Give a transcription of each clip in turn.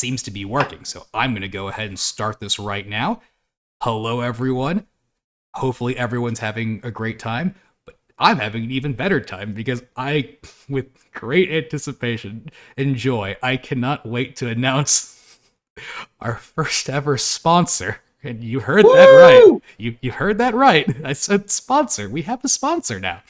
seems to be working. So I'm going to go ahead and start this right now. Hello, everyone. Hopefully everyone's having a great time. But I'm having an even better time because I, with great anticipation and joy, I cannot wait to announce our first ever sponsor. And you heard that right. You heard that right. I said sponsor. We have a sponsor now.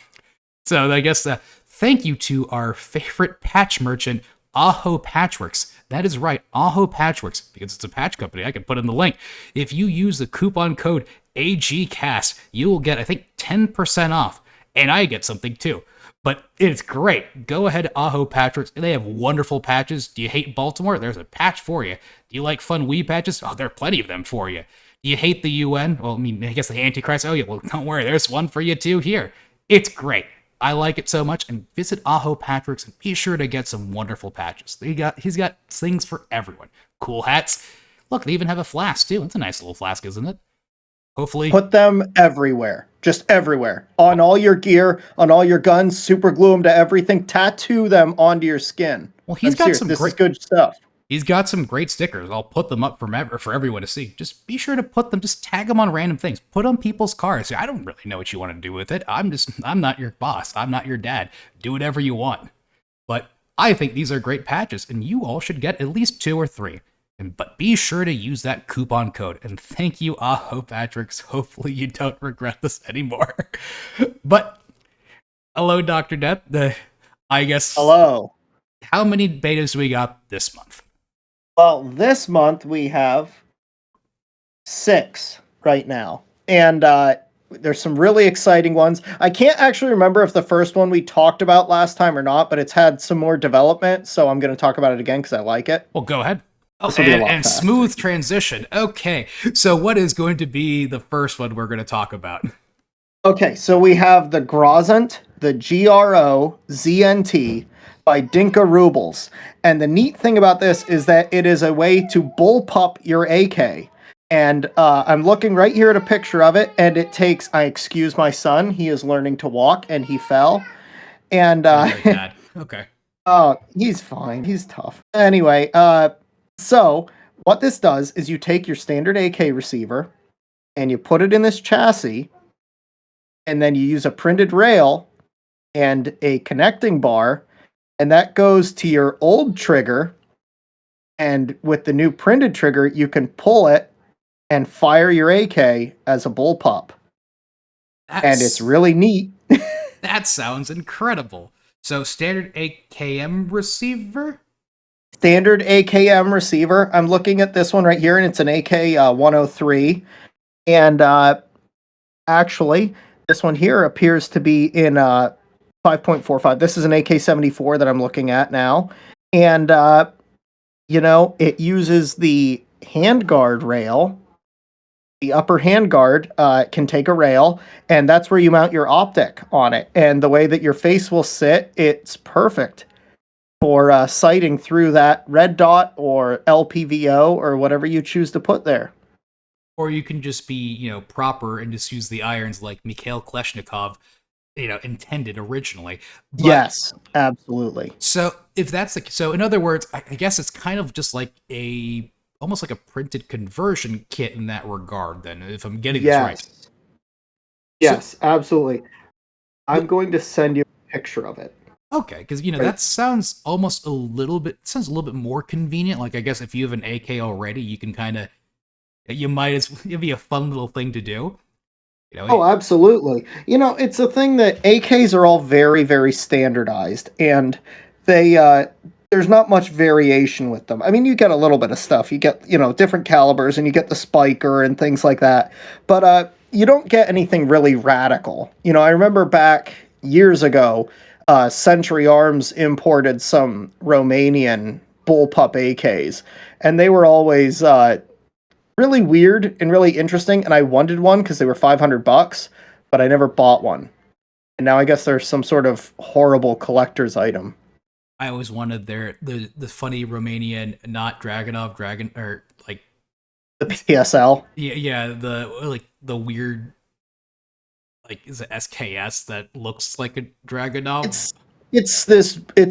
So I guess thank you to our favorite patch merchant, Aho Patchworks. That is right, Aho Patchworks, because it's a patch company. I can put in the link. If you use the coupon code AGCast, you will get, I think, 10% off. And I get something too. But it's great. Go ahead to Aho Patchworks. They have wonderful patches. Do you hate Baltimore? There's a patch for you. Do you like fun weed patches? Oh, there are plenty of them for you. Do you hate the UN? Well, I mean, I guess the Antichrist. Oh, yeah, well, don't worry. There's one for you too here. It's great. I like it so much. And visit Aho Patchworks and be sure to get some wonderful patches. He's got things for everyone. Cool hats. Look, they even have a flask too. It's a nice little flask, isn't it? Hopefully. Put them everywhere. Just everywhere. On all your gear, on all your guns, super glue them to everything, tattoo them onto your skin. Well, he's got some this is good stuff. He's got some great stickers. I'll put them up for everyone to see. Just be sure to put them, just tag them on random things. Put on people's cars. I don't really know what you want to do with it. I'm not your boss. I'm not your dad. Do whatever you want. But I think these are great patches, and you all should get at least 2 or 3. But be sure to use that coupon code. And thank you, Aho Patricks. Hopefully you don't regret this anymore. But hello, Dr. Death. I guess. Hello. How many betas do we got this month? Well, this month we have 6 right now. And there's some really exciting ones. I can't actually remember if the first one we talked about last time or not, but it's had some more development, so I'm going to talk about it again because I like it. Well, go ahead. Oh, and smooth transition. Okay, so what is going to be the first one we're going to talk about? Okay, so we have the Groznt, the Groznt by Dinka Rubles. And the neat thing about this is that it is a way to bullpup your AK. And I'm looking right here at a picture of it, and it takes, I excuse my son, he is learning to walk, and he fell. And okay. Oh, he's fine. He's tough. Anyway, so what this does is you take your standard AK receiver, and you put it in this chassis, and then you use a printed rail and a connecting bar, and that goes to your old trigger, and with the new printed trigger, you can pull it and fire your AK as a bullpup. And it's really neat. That sounds incredible. So standard AKM receiver? Standard AKM receiver. I'm looking at this one right here, and it's an AK 103. And actually, this one here appears to be in 5.45. This is an AK-74 that I'm looking at now. And, it uses the handguard rail. The upper handguard can take a rail, and that's where you mount your optic on it. And the way that your face will sit, it's perfect for sighting through that red dot or LPVO or whatever you choose to put there. Or you can just be, proper and just use the irons like Mikhail Kleshnikov, intended originally. But, yes, absolutely. So if that's so in other words, I guess it's kind of just like almost like a printed conversion kit in that regard, then, if I'm getting this right. Yes, absolutely. I'm going to send you a picture of it. Okay, because, that sounds almost a little bit more convenient. Like, I guess if you have an AK already, you can kind of, it'd be a fun little thing to do. Oh, absolutely. It's a thing that AKs are all very, very standardized, and they, there's not much variation with them. I mean, you get a little bit of stuff. You get, different calibers, and you get the spiker and things like that. But you don't get anything really radical. I remember back years ago, Century Arms imported some Romanian bullpup AKs, and they were always really weird and really interesting, and I wanted one because they were $500, but I never bought one. And now I guess there's some sort of horrible collector's item. I always wanted the funny Romanian, not Dragunov, or like the PSL. Yeah, the weird, like, is it SKS that looks like a Dragunov? It's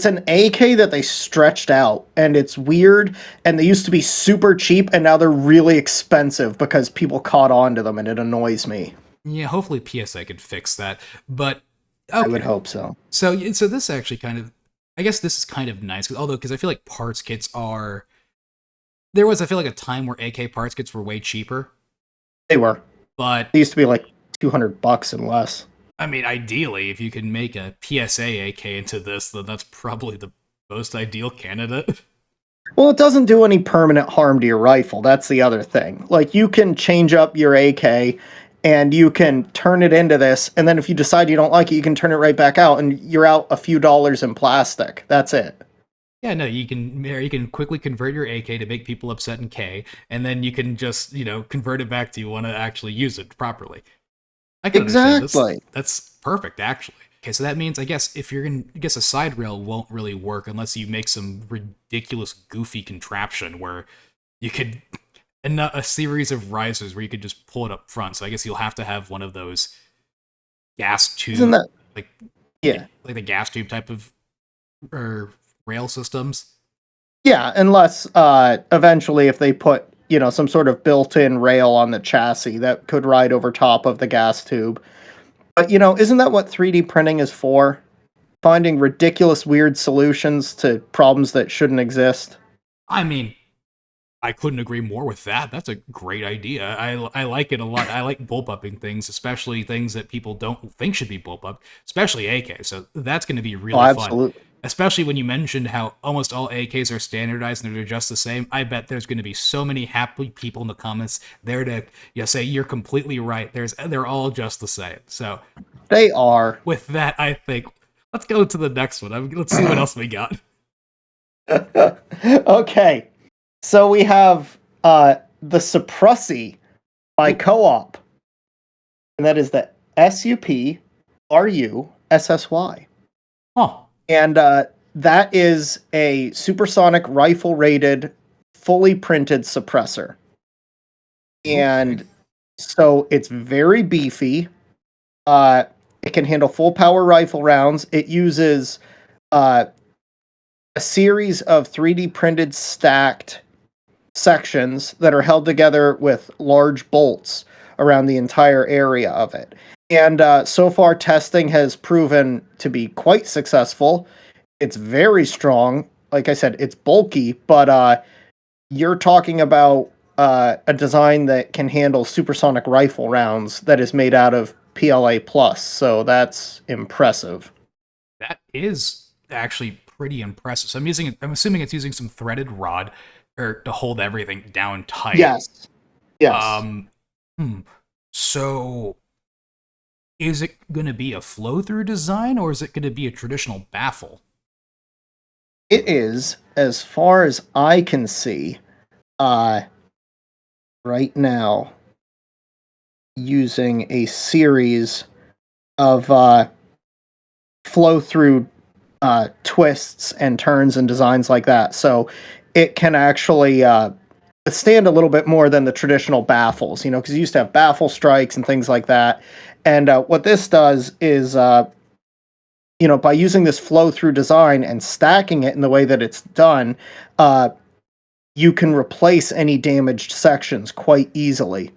an AK that they stretched out, and it's weird, and they used to be super cheap, and now they're really expensive because people caught on to them, and it annoys me. Yeah, hopefully PSA could fix that. But I would okay, hope so. so this actually kind of, I guess this is kind of nice, because I feel like parts kits are, there was, I feel like, a time where AK parts kits were way cheaper, They were. but They used to be like $200 and less. I mean, ideally, if you can make a PSA AK into this, then that's probably the most ideal candidate. Well, it doesn't do any permanent harm to your rifle. That's the other thing. Like, you can change up your AK and you can turn it into this, and then if you decide you don't like it, you can turn it right back out, and you're out a few dollars in plastic. That's it. Yeah, no, you can quickly convert your AK to make people upset in K, and then you can just convert it back to you want to actually use it properly. I can understand this. Exactly. That's perfect, actually. Okay, so that means, I guess, if you're gonna, I guess a side rail won't really work unless you make some ridiculous, goofy contraption where you could, a series of risers where you could just pull it up front. So I guess you'll have to have one of those gas Isn't tube, that? like Yeah. like the gas tube type of or rail systems. Yeah, unless eventually if they put, some sort of built-in rail on the chassis that could ride over top of the gas tube. But, isn't that what 3D printing is for? Finding ridiculous, weird solutions to problems that shouldn't exist. I mean, I couldn't agree more with that. That's a great idea. I like it a lot. I like bullpupping things, especially things that people don't think should be bullpup, especially AK. So that's going to be Oh, really fun. absolutely. Especially when you mentioned how almost all AKs are standardized and they're just the same. I bet there's going to be so many happy people in the comments there to say you're completely right. They're all just the same. So They are. with that, I think let's go to the next one. Let's see what else we got. Okay. So we have the Supressy by Co-op. And that is the SUPRUSSY. Oh, And that is a supersonic rifle rated, fully printed suppressor. And okay. so it's very beefy. It can handle full power rifle rounds. It uses a series of 3D printed stacked sections that are held together with large bolts around the entire area of it. And so far, testing has proven to be quite successful. It's very strong. Like I said, it's bulky, but you're talking about a design that can handle supersonic rifle rounds that is made out of PLA plus. So that's impressive. That is actually pretty impressive. So I'm assuming it's using some threaded rod or to hold everything down tight. Yes. Yes. Um, hmm. So is it going to be a flow through design or is it going to be a traditional baffle? It is, as far as I can see, uh, right now, using a series of flow through twists and turns and designs like that. So it can actually withstand a little bit more than the traditional baffles, because you used to have baffle strikes and things like that. And what this does is, by using this flow through design and stacking it in the way that it's done, you can replace any damaged sections quite easily.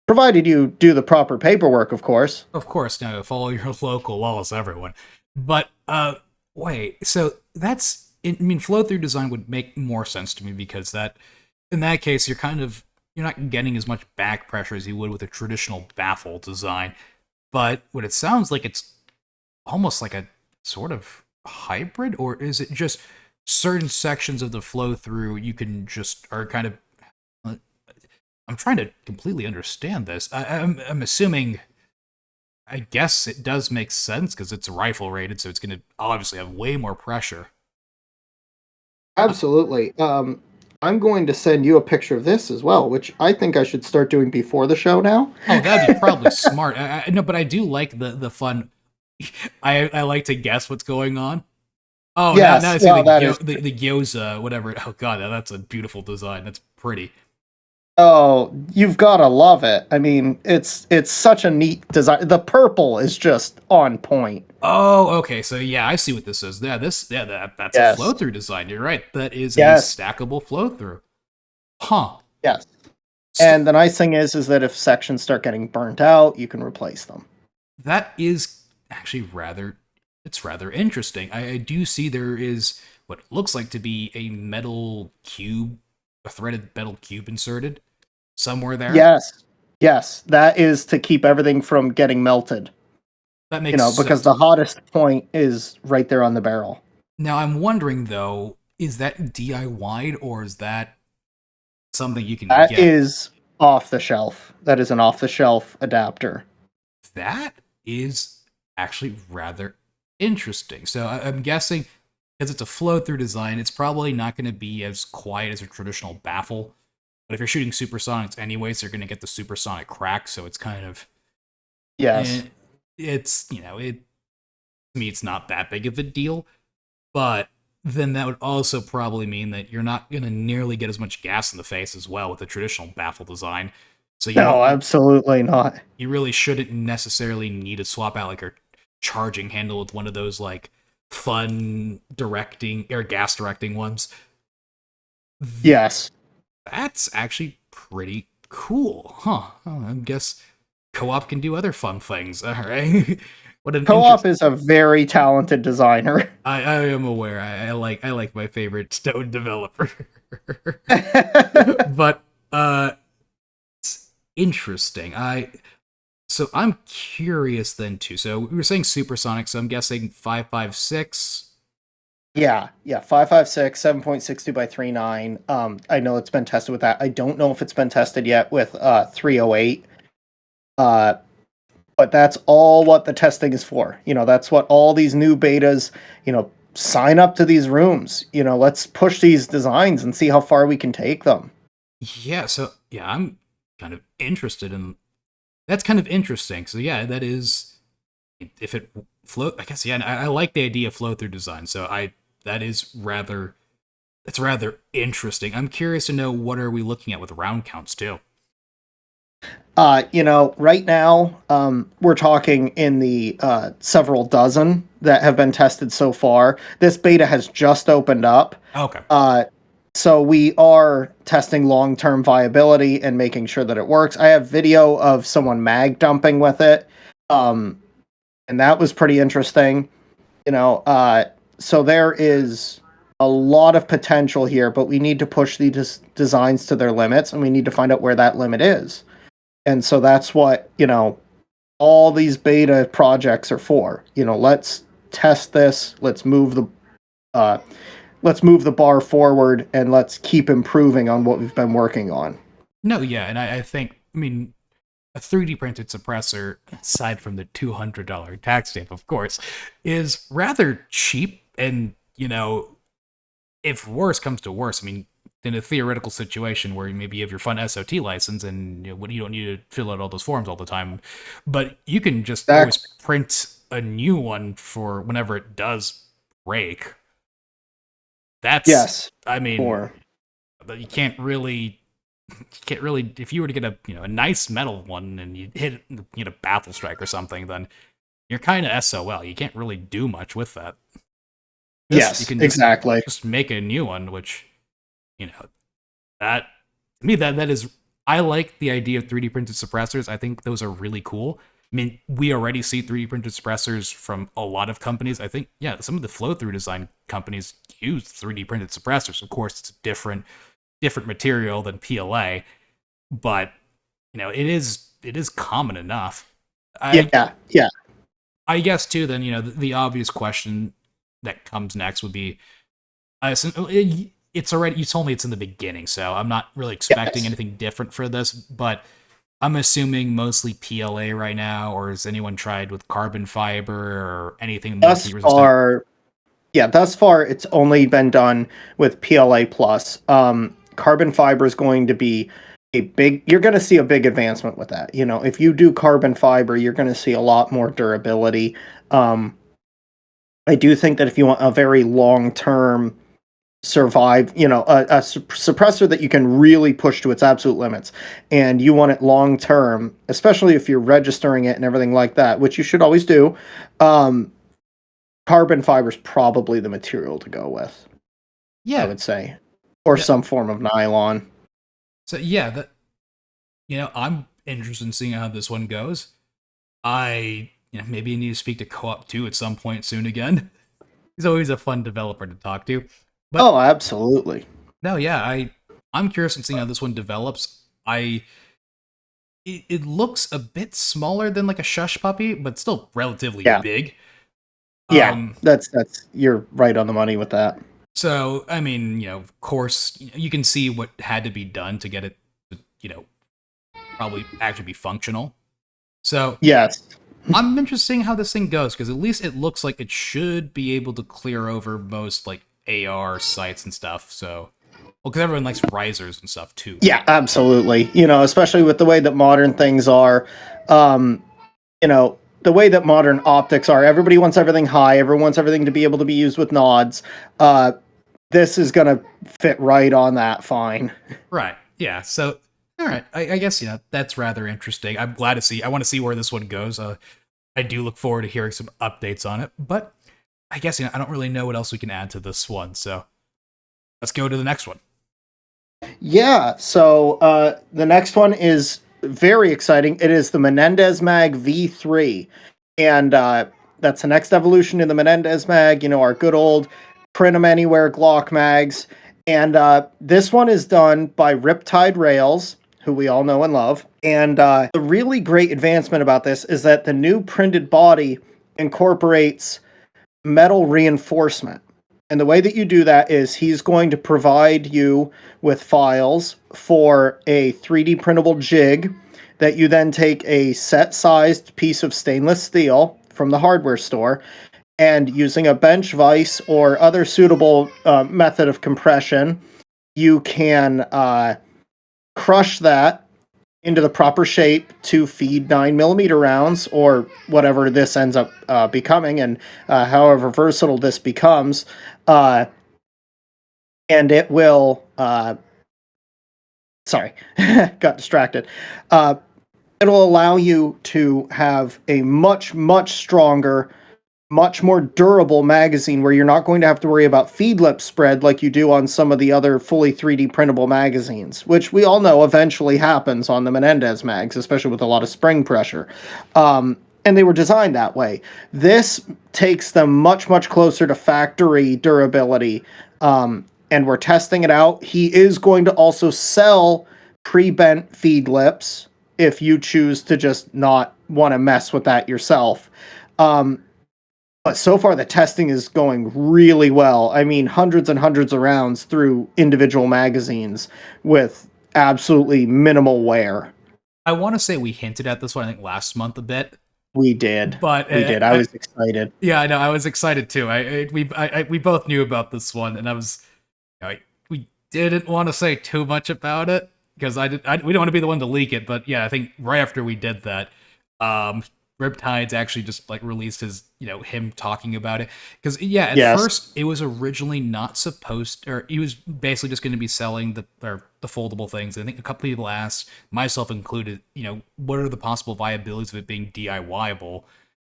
Provided you do the proper paperwork, of course. Of course, now follow your local laws, everyone. But wait, so I mean, flow through design would make more sense to me because in that case, you're not getting as much back pressure as you would with a traditional baffle design. But what it sounds like, it's almost like a sort of hybrid, or is it just certain sections of the flow through you can just are kind of, I'm trying to completely understand this. I'm assuming, I guess it does make sense because it's rifle rated, so it's going to obviously have way more pressure. Absolutely. I'm going to send you a picture of this as well, which I think I should start doing before the show now. Oh, that'd be probably smart. No, but I do like the fun. I like to guess what's going on. Oh, now I Yes, see well, that is the gyoza, whatever. Oh god, that's a beautiful design. That's pretty. Oh, you've got to love it. I mean, it's such a neat design. The purple is just on point. Oh, okay. So yeah, I see what this is. That's a flow Yes. through design. You're right. That is a Yes. stackable flow through. Huh. Yes. So And the nice thing is that if sections start getting burnt out, you can replace them. that is actually rather interesting. I do see there is what looks like to be a metal cube, a threaded metal cube inserted somewhere there. Yes. Yes, that is to keep everything from getting melted. That makes Because sense. the hottest point is right there on the barrel. Now I'm wondering though, is that DIY'd or is that something you can That get? is off the shelf. That is an off the shelf adapter. That is actually rather interesting. So I'm guessing because it's a flow through design, it's probably not going to be as quiet as a traditional baffle. But if you're shooting supersonics anyways, you're going to get the supersonic crack. So it's kind of, eh, Yes. it's, to me, it's not that big of a deal. But then that would also probably mean that you're not going to nearly get as much gas in the face as well with the traditional baffle design. So you No, don't absolutely not. you really shouldn't necessarily need to swap out like a charging handle with one of those like fun directing or gas directing ones. Yes. That's actually pretty cool, huh? Oh, I guess co-op can do other fun things. All right. What an Co-op interest. is a very talented designer. I am aware. I like my favorite Stone developer, but it's interesting. So I'm curious then too. So we were saying supersonic, so I'm guessing 556. Yeah, 556, 7.62 by 39. I know it's been tested with that. I don't know if it's been tested yet with 308. Uh, but that's all what the testing is for. That's what all these new betas, sign up to these rooms. Let's push these designs and see how far we can take them. Yeah, so yeah, I'm kind of interested in that's kind of interesting. So yeah, that is if it float. I guess yeah, I like the idea of flow through design. So I that is rather that's rather interesting. I'm curious to know what are we looking at with round counts too. Right now, we're talking in the several dozen that have been tested so far. This beta has just opened up. Okay. So we are testing long-term viability and making sure that it works. I have video of someone mag dumping with it, and that was pretty interesting. So there is a lot of potential here, but we need to push these designs to their limits, and we need to find out where that limit is. And so that's what all these beta projects are for. Let's test this. Uh, let's move the bar forward, and let's keep improving on what we've been working on. No, yeah, and I think I mean a 3D printed suppressor, aside from the $200 tax stamp, of course, is rather cheap. And if worse comes to worse, I mean, in a theoretical situation where maybe you have your fun SOT license and you don't need to fill out all those forms all the time, but you can just always Exactly. print a new one for whenever it does break. That's, Yes. I mean, Or you can't really if you were to get a nice metal one and you hit a baffle strike or something, then you're kind of SOL. You can't really do much with that. This you yes, can just exactly. just make a new one, which you know that to me that is I like the idea of 3D printed suppressors. I think those are really cool. I mean, we already see 3D printed suppressors from a lot of companies. I think, yeah, some of the flow through design companies use 3D printed suppressors. Of course, it's a different material than PLA, but it is common enough. I Yeah, yeah. I guess too. Then the obvious question that comes next would be, it's already you told me it's in the beginning, so I'm not really expecting Yes. anything different for this, but I'm assuming mostly PLA right now, or has anyone tried with carbon fiber or anything more Thus heat resistant? far, yeah, thus far it's only been done with PLA plus. Carbon fiber is going to be you're going to see a big advancement with that. If you do carbon fiber, you're going to see a lot more durability. I do think that if you want a very long term survive, a suppressor that you can really push to its absolute limits, and you want it long term, especially if you're registering it and everything like that, which you should always do. Carbon fiber is probably the material to go with, Yeah. I would say, or some form of nylon. So yeah, I'm interested in seeing how this one goes. Maybe I need to speak to Co-op 2 at some point soon again. He's always a fun developer to talk to. But oh, absolutely. No, yeah, I'm curious in seeing how this one develops. It looks a bit smaller than like a Shush Puppy, but still relatively big. Yeah, that's you're right on the money with that. So, I mean, of course, you can see what had to be done to get it to, probably actually be functional. So, yes. I'm interested in how this thing goes, because at least it looks like it should be able to clear over most, like, AR sites and stuff, so... Well, because everyone likes risers and stuff, too. Yeah, absolutely. Especially with the way that modern things are, the way that modern optics are, everybody wants everything high, everyone wants everything to be able to be used with nods. This is going to fit right on that fine. Right, yeah, so... All right, I guess, that's rather interesting. I'm glad to see... I want to see where this one goes. I do look forward to hearing some updates on it, but I guess, I don't really know what else we can add to this one, so let's go to the next one. Yeah, so the next one is very exciting. It is the Menendez Mag V3, and that's the next evolution in the Menendez Mag, our good old print them anywhere Glock mags. And this one is done by Riptide Rails, who we all know and love. And the really great advancement about this is that the new printed body incorporates metal reinforcement. And the way that you do that is he's going to provide you with files for a 3D printable jig that you then take a set-sized piece of stainless steel from the hardware store, and using a bench vise or other suitable method of compression, you can crush that into the proper shape to feed 9mm rounds, or whatever this ends up becoming, and however versatile this becomes. And it will... sorry, got distracted. It'll allow you to have a much, much stronger, much more durable magazine, where you're not going to have to worry about feed lip spread like you do on some of the other fully 3D printable magazines, which we all know eventually happens on the Menendez mags, especially with a lot of spring pressure. And they were designed that way. This takes them much, much closer to factory durability, and we're testing it out. He is going to also sell pre-bent feed lips if you choose to just not want to mess with that yourself. But so far, the testing is going really well. I mean, hundreds and hundreds of rounds through individual magazines with absolutely minimal wear. I want to say we hinted at this one, I think, last month a bit. We did. But we did. I was excited. Yeah, I know. I was excited too. We both knew about this one, and we didn't want to say too much about it because we don't want to be the one to leak it. But yeah, I think right after we did that, Riptide's actually just like released his, him talking about it. Because at first it was originally not supposed, or he was basically just going to be selling the foldable things. I think a couple people asked, myself included, what are the possible viabilities of it being DIYable?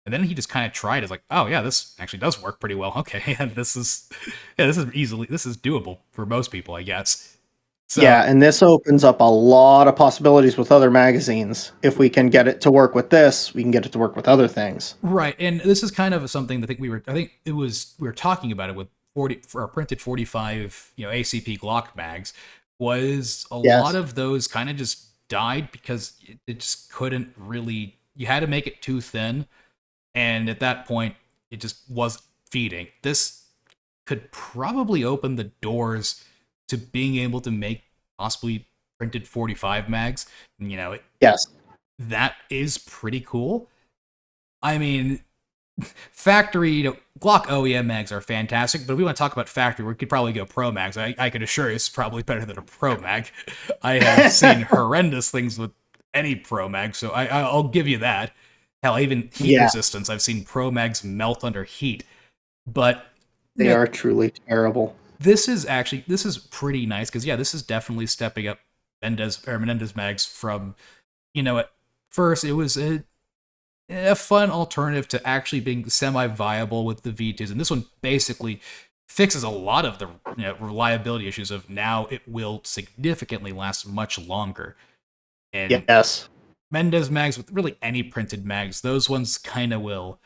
And then he just kind of tried. It's like, oh yeah, this actually does work pretty well. Okay, and this is doable for most people, I guess. So, yeah, and this opens up a lot of possibilities with other magazines. If we can get it to work with this, we can get it to work with other things. Right, and this is kind of something we were talking about it with for our printed 45, ACP Glock mags. Was a lot of those kind of just died because it just couldn't really. You had to make it too thin, and at that point, it just wasn't feeding. This could probably open the doors to being able to make possibly printed 45 mags. Yes. That is pretty cool. I mean, factory, Glock OEM mags are fantastic, but if we want to talk about factory, we could probably go Pro mags. I can assure you it's probably better than a Pro mag. I have seen horrendous things with any Pro mag, so I'll give you that. Hell, even heat resistance, I've seen Pro mags melt under heat. But they are truly terrible. this is pretty nice because yeah, this is definitely stepping up Menendez mags from, at first it was a fun alternative to actually being semi-viable with the V2s, and this one basically fixes a lot of the reliability issues of now it will significantly last much longer. And yes. Menendez mags with really any printed mags, those ones kind of will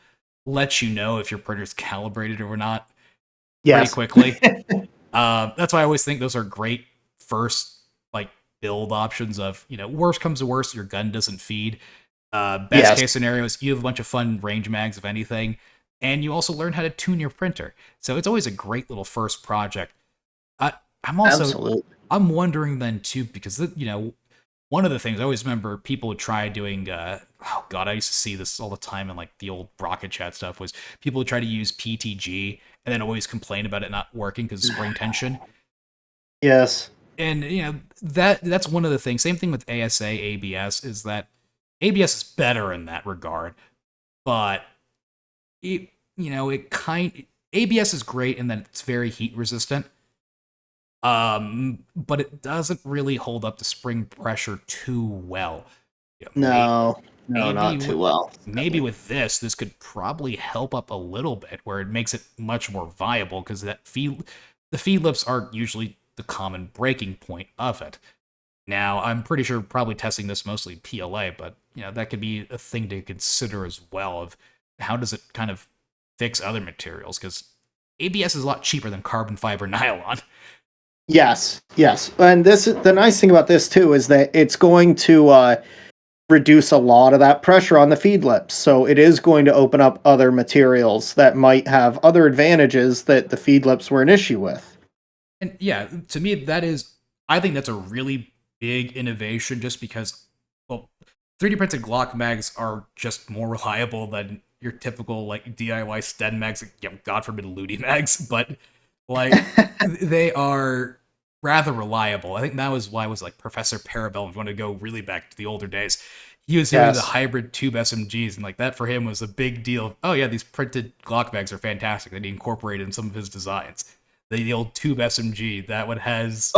let you know if your printer's calibrated or not pretty Yes. quickly. That's why I always think those are great first like build options of, worst comes to worst, your gun doesn't feed. Best case scenario is you have a bunch of fun range mags of anything, and you also learn how to tune your printer. So it's always a great little first project. I'm wondering then too, because one of the things I always remember people would try doing, oh god, I used to see this all the time in like the old Rocket Chat stuff, was people would try to use PTG and then always complain about it not working because of spring tension. Yes. And that's one of the things. Same thing with ASA, ABS, is that ABS is better in that regard, but ABS is great in that it's very heat resistant. But it doesn't really hold up to spring pressure too well. No, not too well. Maybe with this could probably help up a little bit, where it makes it much more viable, because the feed lips are usually the common breaking point of it. Now, I'm pretty sure probably testing this mostly PLA, but that could be a thing to consider as well, of how does it kind of fix other materials, because ABS is a lot cheaper than carbon fiber nylon. Yes. And the nice thing about this too is that it's going to reduce a lot of that pressure on the feed lips. So it is going to open up other materials that might have other advantages that the feed lips were an issue with. And yeah, to me, I think that's a really big innovation, just because, well, 3D printed Glock mags are just more reliable than your typical like DIY Sten mags, God forbid Ludi mags, but like they are rather reliable. I think that was why was Professor Parabellum, if you want to go really back to the older days, he was doing the hybrid tube SMGs, and like that for him was a big deal. Oh yeah, these printed Glock bags are fantastic that he incorporated in some of his designs. The old tube SMG, that one has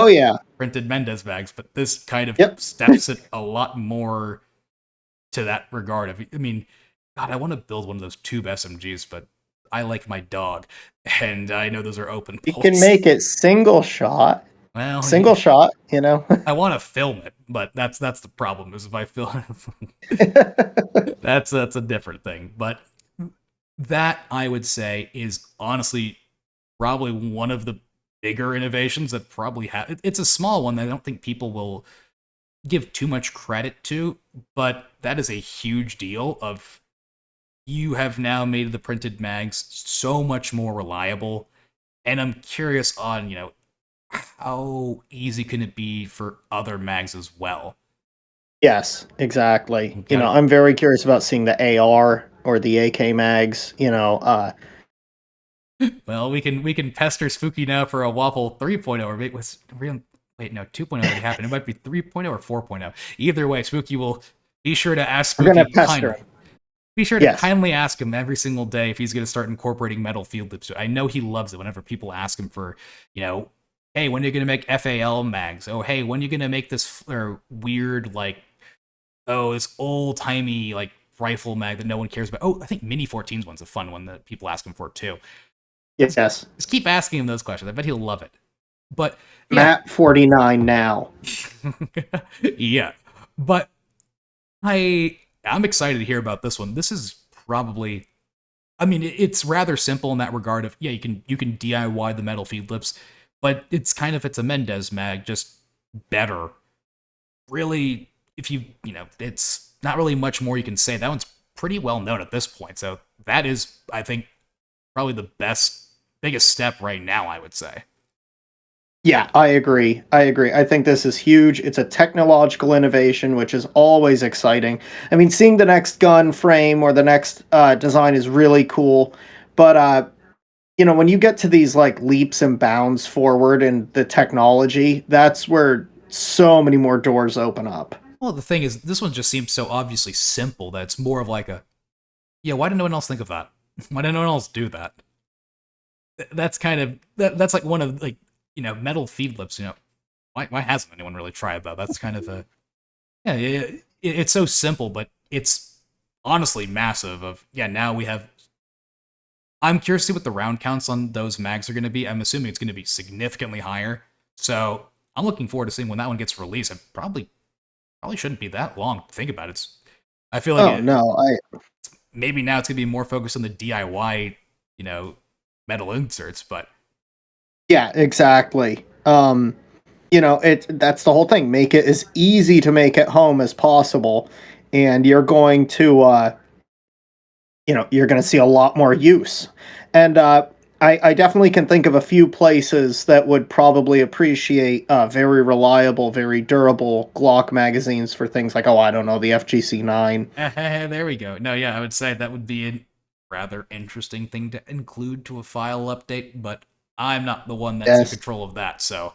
printed Menendez bags, but this kind of steps it a lot more to that regard. I mean, God, I want to build one of those tube SMGs, but I like my dog, and I know those are open pulse. You can make it single shot. Well, shot, I want to film it, but that's the problem, is if I film that's a different thing. But that, I would say, is honestly probably one of the bigger innovations that probably it's a small one that I don't think people will give too much credit to, but that is a huge deal. Of you have now made the printed mags so much more reliable, and I'm curious on how easy can it be for other mags as well. Yes, exactly. I'm very curious about seeing the AR or the AK mags. Well, we can pester Spooky now for a Waffle 3.0, or wait, no, 2.0 already happened. It might be 3.0 or 4.0. Either way, Spooky will be sure to ask Spooky. We're gonna pester him. Be sure to kindly ask him every single day if he's going to start incorporating metal field lips. I know he loves it whenever people ask him for, hey, when are you going to make FAL mags? Oh, hey, when are you going to make this weird, this old-timey, rifle mag that no one cares about? Oh, I think Mini 14's one's a fun one that people ask him for, too. Yes. Just keep asking him those questions. I bet he'll love it. But Matt 49 now. Yeah. But I'm excited to hear about this one. This is probably, it's rather simple in that regard of, you can DIY the metal feed lips, but it's a Menendez mag, just better. Really, if it's not really much more you can say. That one's pretty well known at this point. So that is, I think, probably the biggest step right now, I would say. Yeah, I agree. I think this is huge. It's a technological innovation, which is always exciting. Seeing the next gun frame or the next design is really cool. But, when you get to these leaps and bounds forward in the technology, that's where so many more doors open up. Well, the thing is, this one just seems so obviously simple that it's more of why did no one else think of that? Why did no one else do that? That's kind of, that's one of metal feed lips. Why hasn't anyone really tried that? That's kind of a it's so simple, but it's honestly massive. Now we have. I'm curious to see what the round counts on those mags are going to be. I'm assuming it's going to be significantly higher. So I'm looking forward to seeing when that one gets released. It probably shouldn't be that long to think about it. I feel like maybe now it's going to be more focused on the DIY, metal inserts, but yeah, exactly. That's the whole thing. Make it as easy to make at home as possible, and you're going to you're going to see a lot more use. And I definitely can think of a few places that would probably appreciate very reliable, very durable Glock magazines for things like, I don't know, the FGC9. There we go. No, yeah, I would say that would be a rather interesting thing to include to a file update, but I'm not the one that's in control of that, so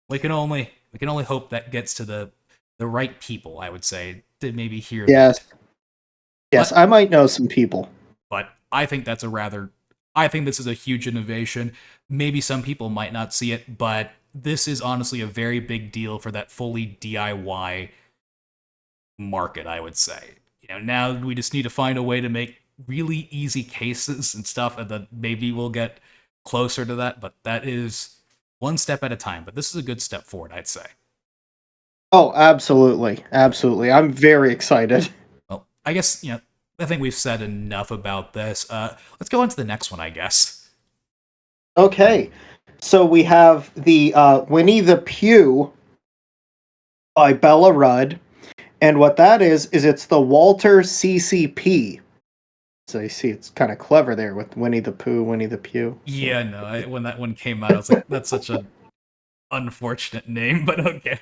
we can only hope that gets to the right people, I would say, to maybe hear that. Yes, I might know some people. But I think I think this is a huge innovation. Maybe some people might not see it, but this is honestly a very big deal for that fully DIY market, I would say. Now we just need to find a way to make really easy cases and stuff, and then maybe we'll get closer to that, but that is one step at a time. But this is a good step forward, I'd say. Oh, absolutely. Absolutely. I'm very excited. Well, I guess, I think we've said enough about this. Let's go on to the next one, I guess. Okay. So we have the Winnie the Pooh by Bella Rudd. And what that is it's the Walther CCP. So you see, it's kind of clever there with Winnie the Pooh, Winnie the Pooh. Yeah, no, when that one came out, I was like, that's such an unfortunate name, but okay.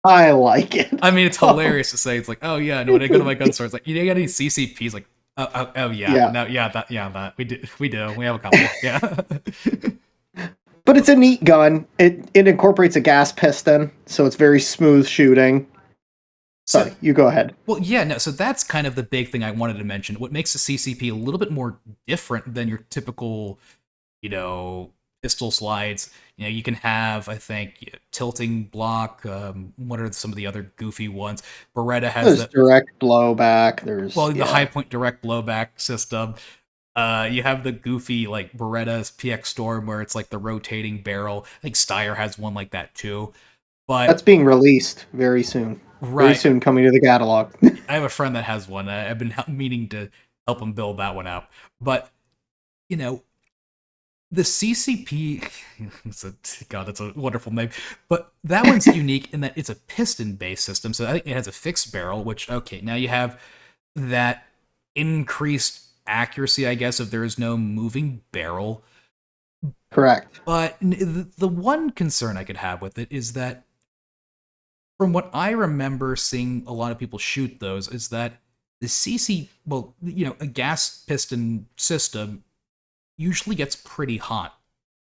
I like it. I mean, it's hilarious to say. It's like, oh yeah, no, when I go to my gun store, it's like, you got any CCPs? Like, oh yeah, no, that we do, we have a couple, yeah. But it's a neat gun. It incorporates a gas piston, so it's very smooth shooting. Sorry, you go ahead. Well, yeah, no, so that's kind of the big thing I wanted to mention. What makes the CCP a little bit more different than your typical, pistol slides. You can have, I think, tilting block. What are some of the other goofy ones? Beretta has There's direct blowback. The high point direct blowback system. You have the goofy like Beretta's PX Storm where it's like the rotating barrel. I think Steyr has one like that too. But that's being released very soon. Right. Very soon coming to the catalog. I have a friend that has one. I've been meaning to help him build that one out. But, the CCP, that's a wonderful name. But that one's unique in that it's a piston-based system. So I think it has a fixed barrel, which, okay, now you have that increased accuracy, I guess, if there is no moving barrel. Correct. But the one concern I could have with it is that from what I remember seeing a lot of people shoot those is that the a gas piston system usually gets pretty hot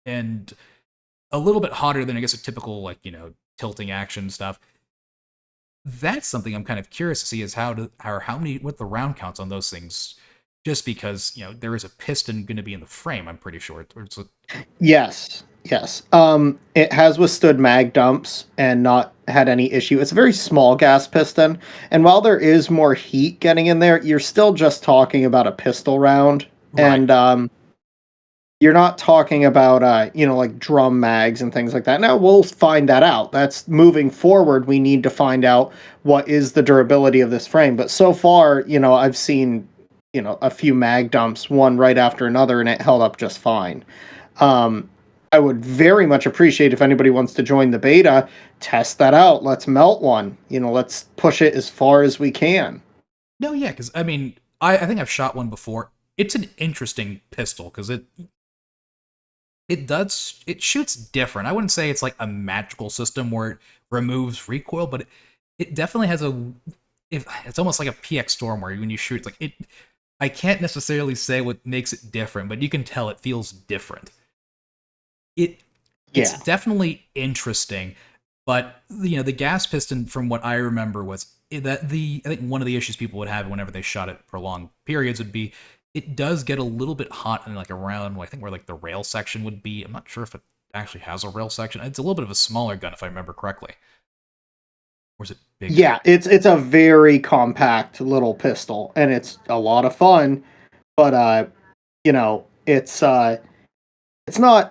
and a little bit hotter than I guess a typical tilting action stuff. That's something I'm kind of curious to see is what the round counts on those things. Just because there is a piston going to be in the frame, I'm pretty sure. Yes. It has withstood mag dumps and not had any issue. It's a very small gas piston, and while there is more heat getting in there, you're still just talking about a pistol round, right. And you're not talking about like drum mags and things like that. Now we'll find that out. That's moving forward. We need to find out what is the durability of this frame. But so far, I've seen a few mag dumps, one right after another, and it held up just fine. I would very much appreciate if anybody wants to join the beta, test that out. Let's melt one. Let's push it as far as we can. No, yeah, because I mean, I think I've shot one before. It's an interesting pistol because it shoots different. I wouldn't say it's like a magical system where it removes recoil, but it definitely has it's almost like a PX Storm where when you shoot, it's like I can't necessarily say what makes it different, but you can tell it feels different. It's definitely interesting, but the gas piston, from what I remember, was that I think one of the issues people would have whenever they shot it for long periods would be it does get a little bit hot and like around I think where like the rail section would be. I'm not sure if actually has a rail section. It's a little bit of a smaller gun, if I remember correctly. Or is it big? Yeah, it's a very compact little pistol, and it's a lot of fun. But you know, it's not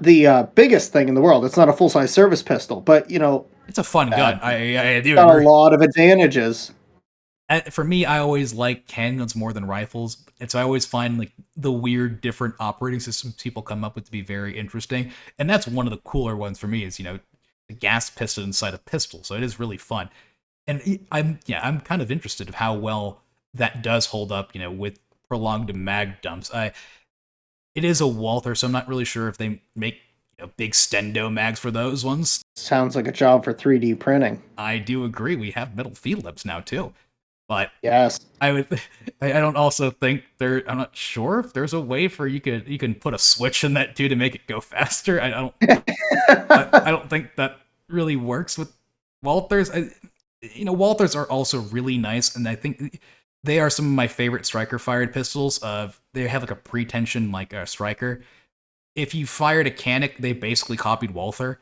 the biggest thing in the world. It's not a full size service pistol, but you know, It's a fun gun. I do got a agree. lot of advantages. For me, I always like handguns more than rifles, and so I always find like the weird, different operating systems people come up with to be very interesting. And that's one of the cooler ones for me is the gas piston inside a pistol. So it is really fun, and I'm kind of interested of how well that does hold up. With prolonged mag dumps. It is a Walther, so I'm not really sure if they make big stendo mags for those ones. Sounds like a job for 3D printing. I do agree. We have metal feed lips now too. But Yes. I don't also think I'm not sure if there's a way for you can put a switch in that too to make it go faster. I don't think that really works with Walthers. Walthers are also really nice, and I think they are some of my favorite striker fired pistols. They have like a pretension like a striker. If you fired a Canic, they basically copied Walther.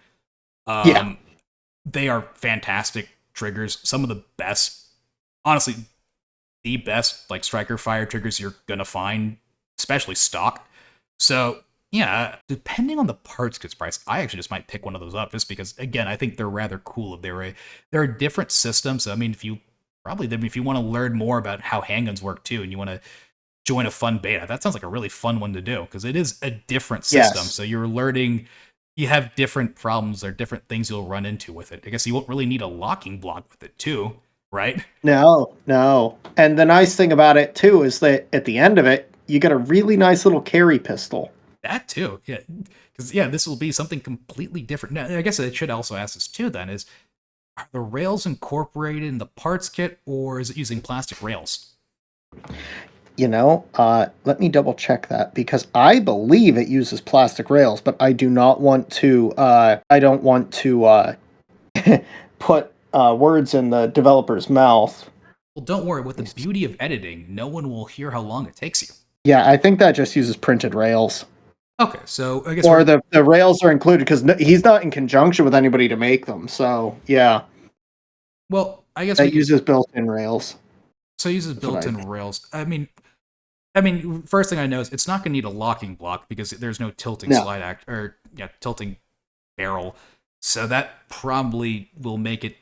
Yeah. They are fantastic triggers. Some of the best, honestly, the best like striker fire triggers you're gonna find, especially stock. So yeah, depending on the parts kits price, I actually just might pick one of those up just because again, I think they're rather cool. They're a different system. So I mean, if you want to learn more about how handguns work too, and you want to join a fun beta, that sounds like a really fun one to do because it is a different system. Yes. So you're learning. You have different problems or different things you'll run into with it. I guess you won't really need a locking block with it too, right? No. And the nice thing about it too is that at the end of it, you get a really nice little carry pistol. That too, yeah. Because this will be something completely different. Now, I guess I should also ask this too. Then are the rails incorporated in the parts kit, or is it using plastic rails? Let me double check that because I believe it uses plastic rails, but I do not want to. I don't want to put words in the developer's mouth. Well, don't worry. With the beauty of editing, no one will hear how long it takes you. Yeah, I think that just uses printed rails. Okay, so I guess the rails are included because he's not in conjunction with anybody to make them. So yeah. Well, I guess it uses built-in rails. So it uses built-in rails. I mean, first thing I know is it's not going to need a locking block because there's no tilting tilting barrel. So that probably will make it.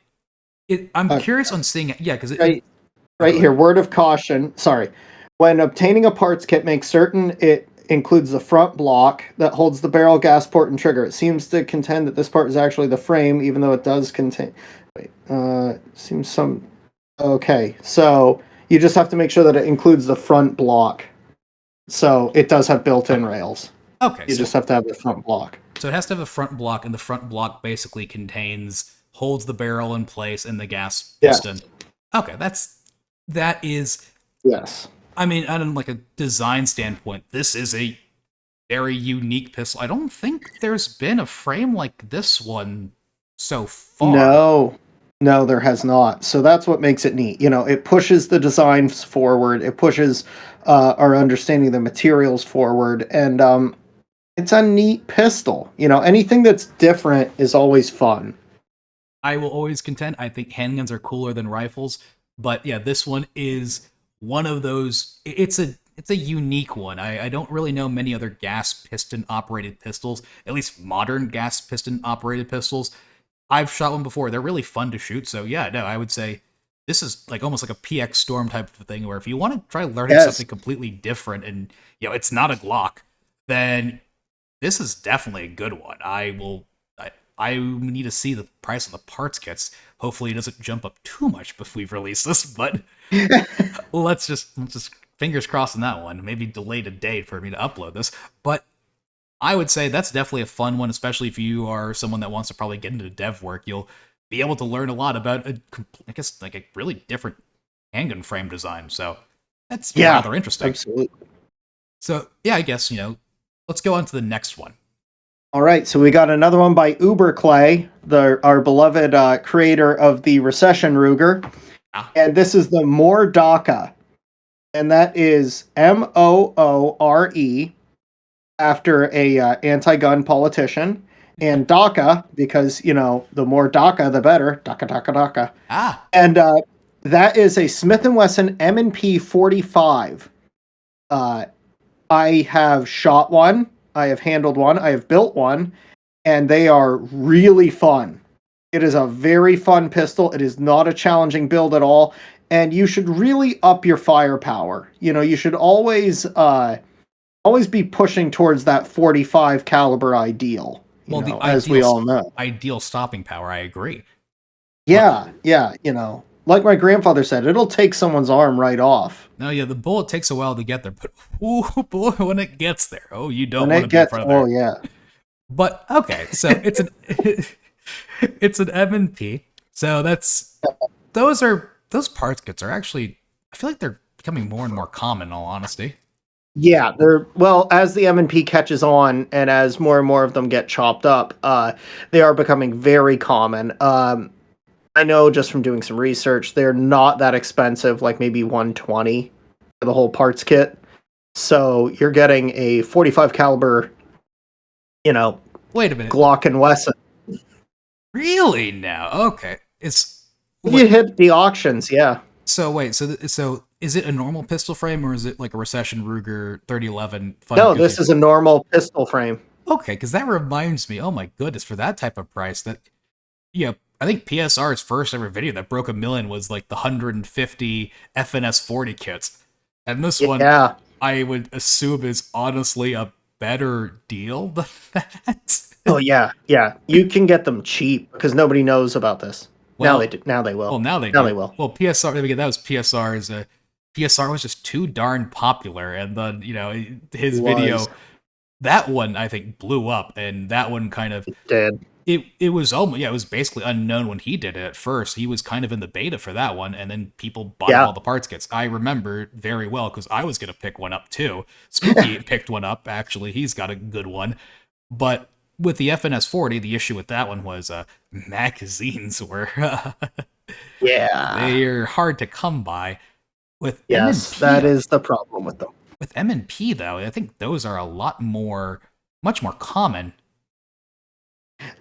I'm curious on seeing it. Yeah, because right here. Word of caution. Sorry. When obtaining a parts kit, make certain it includes the front block that holds the barrel, gas port, and trigger. It seems to contend that this part is actually the frame, even though it does contain. Seems some. Okay, so you just have to make sure that it includes the front block. So it does have built-in rails. Okay, you just have to have the front block. So it has to have a front block, and the front block basically holds the barrel in place and the gas piston. Yes. Okay, that is. Yes. I mean, on like a design standpoint, this is a very unique pistol. I don't think there's been a frame like this one so far. No, there has not. So that's what makes it neat. It pushes the designs forward. It pushes our understanding of the materials forward. And it's a neat pistol. Anything that's different is always fun. I will always contend. I think handguns are cooler than rifles. But yeah, this one is one of those. It's a unique one. I don't really know many other gas piston operated pistols, at least modern gas piston operated pistols. I've shot one before. They're really fun to shoot. So yeah, no, I would say this is like almost like a PX Storm type of thing where if you want to try learning something completely different and it's not a Glock, then this is definitely a good one. I need to see the price on the parts kits. Hopefully it doesn't jump up too much before we release this, but let's just fingers crossed on that one. Maybe delayed a day for me to upload this, but I would say that's definitely a fun one, especially if you are someone that wants to probably get into dev work. You'll be able to learn a lot about a really different handgun frame design. So that's rather interesting. Absolutely. So yeah, I guess, let's go on to the next one. All right, so we got another one by Uberclay, our beloved creator of the Recession Ruger. And this is the More Daca. And that is Moore after a anti-gun politician. and Daca, because, you know, the more Daca, the better. Daca, Daca, Daca. Ah, And that is a Smith & Wesson M&P 45. I have shot one, I have handled one, I have built one, and they are really fun. It is a very fun pistol. It is not a challenging build at all, and you should really up your firepower. You know, you should always be pushing towards that 45 caliber ideal, you well, know, the as we all know. ideal stopping power. I agree. Yeah, yeah, you know, like my grandfather said, it'll take someone's arm right off. No, yeah, the bullet takes a while to get there, but ooh, boy, when it gets there, oh, you don't When want it to be in gets, front of oh there. yeah, But okay, so it's an it's an M&P. So those parts kits are actually, I feel like they're becoming more and more common. In all honesty, yeah. They're, well, as the M&P catches on, and as more and more of them get chopped up, they are becoming very common. I know just from doing some research, they're not that expensive, like maybe 120 for the whole parts kit. So you're getting a 45 caliber, you know, wait a minute, Glock and Wesson. really now? Okay, it's If you hit the auctions, yeah. so wait, so is it a normal pistol frame or is it like a Recession Ruger 3011 fun No, goofy? this is a normal pistol frame. Okay, because that reminds me. Oh my goodness, for that type of price, that yeah, I think PSR's first ever video that broke 1 million was like the 150 FNS 40 kits, and this one Yeah. I would assume is honestly a better deal than that. Oh yeah, yeah. You can get them cheap because nobody knows about this. Now they Well, do. Now they will. well, now they Now do. they will. Well, PSR, again, that was PSR's. PSR was just too darn popular, and then his It video, was. that one I think blew up, and that one kind of Dead. it was almost, yeah, it was basically unknown when he did it at first. He was kind of in the beta for that one, and then people bought up Yeah. all the parts kits. I remember very well because I was gonna pick one up too. Spooky picked one up actually. He's got a good one, but with the FNS 40, the issue with that one was magazines were Yeah. they're hard to come by. With Yes, M&P, that is the problem with them. with M&P though, I think those are a lot more, much more common.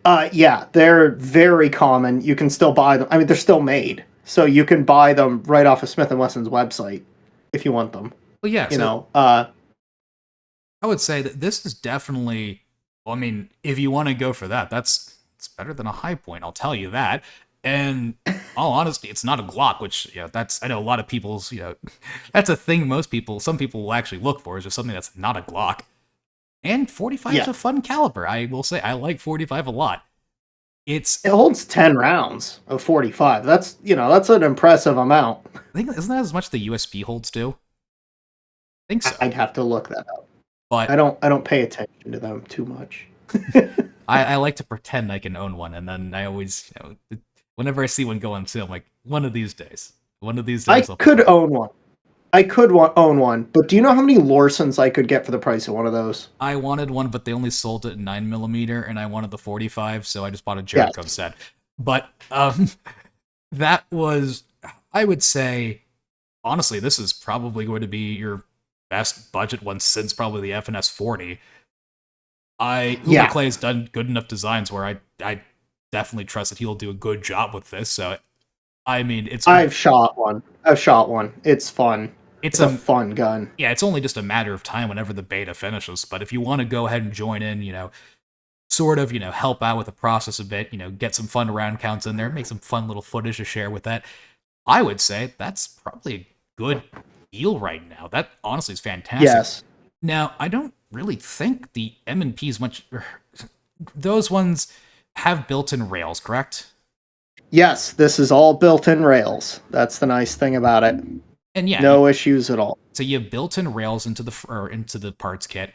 Yeah, they're very common. You can still buy them. I mean, they're still made, so you can buy them right off of Smith and Wesson's website if you want them. Well, yeah, You so know, I would say that this is definitely, well, I mean, if you want to go for that, it's better than a high point, I'll tell you that. And all honesty, it's not a Glock, which, that's, I know a lot of people's, that's a thing some people will actually look for, is just something that's not a Glock. And 45 is Yeah. a fun caliber. I will say, I like 45 a lot. it holds 10 rounds of 45. That's an impressive amount. I think, isn't that as much the USB holds too? I think so. I'd have to look that up. But I don't pay attention to them too much. I like to pretend I can own one, and then I always, whenever I see one go on sale, I'm like, one of these days, I could own one. Own one, but do you know how many Lorsons I could get for the price of one of those? I wanted one, but they only sold it in 9mm, and I wanted the 45, so I just bought a Jericho set. But that was, I would say, honestly, this is probably going to be your best budget one since probably the FNS 40. Uwe Clay has done good enough designs where I definitely trust that he'll do a good job with this. So, I mean, I've shot one. It's fun. It's a fun gun. Yeah, it's only just a matter of time whenever the beta finishes. But if you want to go ahead and join in, sort of, help out with the process a bit, get some fun round counts in there, make some fun little footage to share with that, I would say that's probably a good deal right now. That honestly is fantastic. Yes. Now, I don't really think the M&Ps much. Those ones have built-in rails, correct? Yes, this is all built-in rails. That's the nice thing about it. And yeah, no issues at all. So you have built-in rails into the parts kit,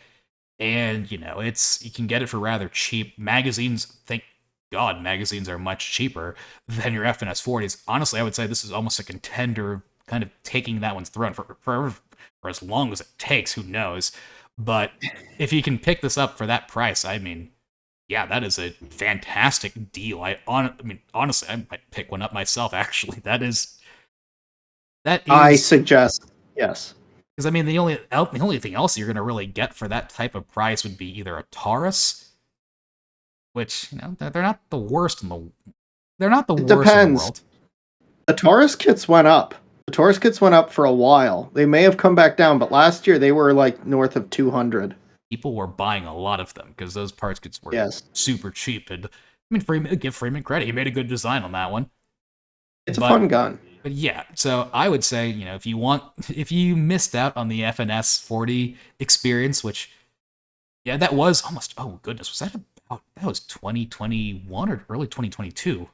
and you can get it for rather cheap. Magazines, thank God, magazines are much cheaper than your FNS 40s. Honestly, I would say this is almost a contender, kind of taking that one's throne for as long as it takes. Who knows? But if you can pick this up for that price, I mean, yeah, that is a fantastic deal. I mean, honestly, I might pick one up myself. Actually, that is. I suggest, yes. Because I mean, the only thing else you're gonna really get for that type of price would be either a Taurus which, you know, they're not the worst in the they're not the It worst in the depends. world. The Taurus kits went up. The Taurus kits went up for a while. They may have come back down, but last year they were like north of 200. People were buying a lot of them because those parts kits were Yes. super cheap. And I mean, Freeman, give Freeman credit; he made a good design on that one. It's a fun gun. But yeah, so I would say, you know, if you missed out on the FNS 40 experience, which, yeah, that was almost, oh goodness, that was 2021 or early 2022?